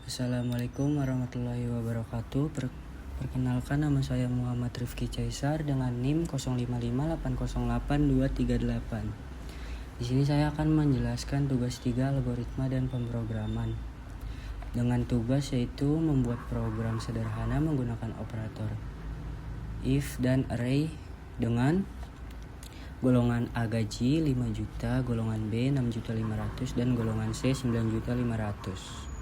Assalamualaikum warahmatullahi wabarakatuh. Perkenalkan, nama saya Muhammad Rifki Caesar dengan NIM 0558088238. Di sini saya akan menjelaskan tugas 3 algoritma dan pemrograman. Dengan tugas yaitu membuat program sederhana menggunakan operator if dan array dengan golongan A gaji 5 juta, golongan B 6.500.000 dan golongan C 9.500.000.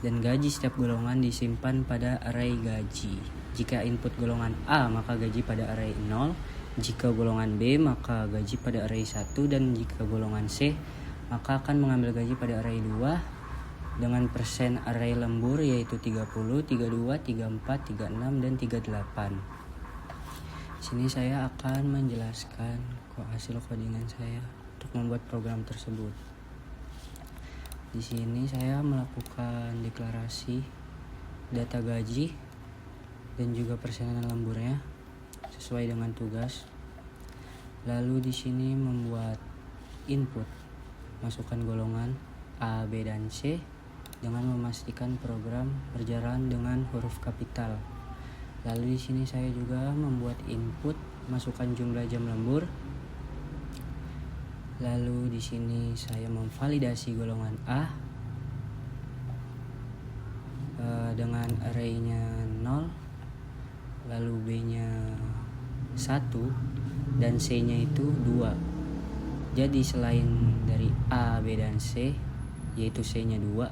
Dan gaji setiap golongan disimpan pada array gaji. Jika input golongan A, maka gaji pada array 0. Jika golongan B, maka gaji pada array 1. Dan jika golongan C, maka akan mengambil gaji pada array 2 dengan persen array lembur yaitu 30, 32, 34, 36, dan 38. Sini saya akan menjelaskan hasil codingan saya untuk membuat program tersebut. Di sini saya melakukan deklarasi data gaji dan juga persenan lemburnya sesuai dengan tugas. Lalu di sini membuat input, masukkan golongan A, B, dan C dengan memastikan program berjalan dengan huruf kapital. Lalu di sini saya juga membuat input, masukkan jumlah jam lembur. Lalu di sini saya memvalidasi golongan A dengan arraynya 0, lalu B-nya 1 dan C-nya itu 2. Jadi selain dari A, B, dan C, yaitu C-nya 2,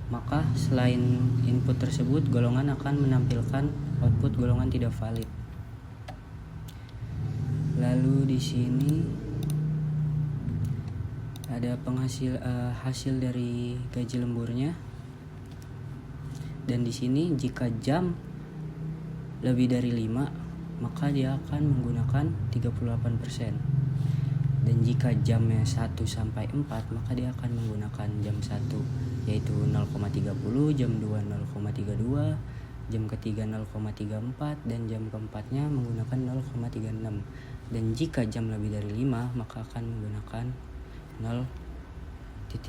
maka selain input tersebut golongan akan menampilkan output golongan tidak valid. Lalu di sini ada hasil dari gaji lemburnya. Dan di sini jika jam lebih dari 5, maka dia akan menggunakan 38%. Dan jika jamnya 1 sampai 4, maka dia akan menggunakan jam 1 yaitu 0,30, jam 2 0,32, jam ketiga 0,34, dan jam keempatnya menggunakan 0,36. Dan jika jam lebih dari 5, maka akan menggunakan 0.38.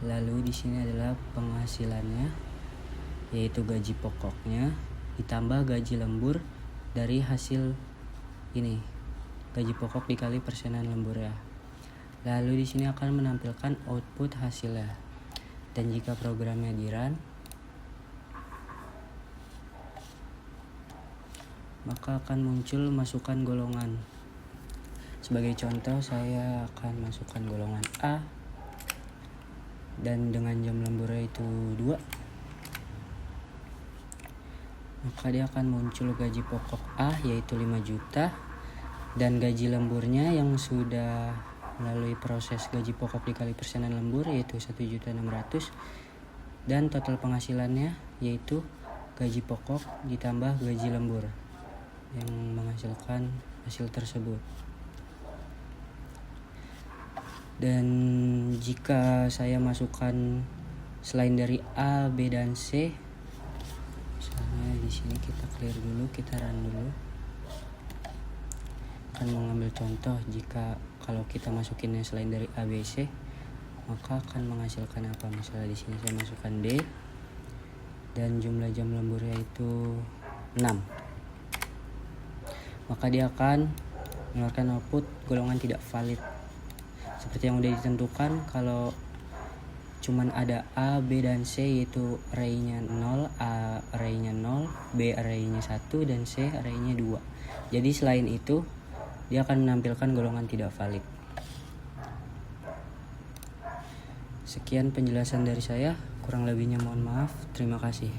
Lalu di sini adalah penghasilannya, yaitu gaji pokoknya ditambah gaji lembur dari hasil ini, gaji pokok dikali persenan lembur ya. Lalu di sini akan menampilkan output hasilnya. Dan jika programnya di run, maka akan muncul masukan golongan. Sebagai contoh, saya akan masukkan golongan A dan dengan jam lemburnya itu 2, maka dia akan muncul gaji pokok A yaitu 5 juta dan gaji lemburnya yang sudah melalui proses gaji pokok dikali persenan lembur yaitu 1.600.000 dan total penghasilannya yaitu gaji pokok ditambah gaji lembur yang menghasilkan hasil tersebut. Dan jika saya masukkan selain dari A, B, dan C, misalnya di sini kita clear dulu, kita run dulu. Akan mengambil contoh jika kalau kita masukinnya selain dari A, B, C, maka akan menghasilkan apa? Misalnya di sini saya masukkan D dan jumlah jam lemburnya itu 6. Maka dia akan mengeluarkan output golongan tidak valid. Seperti yang udah ditentukan, kalau cuman ada A, B, dan C yaitu arraynya 0, A arraynya 0, B arraynya 1, dan C arraynya 2. Jadi selain itu dia akan menampilkan golongan tidak valid. Sekian penjelasan dari saya, kurang lebihnya mohon maaf. Terima kasih.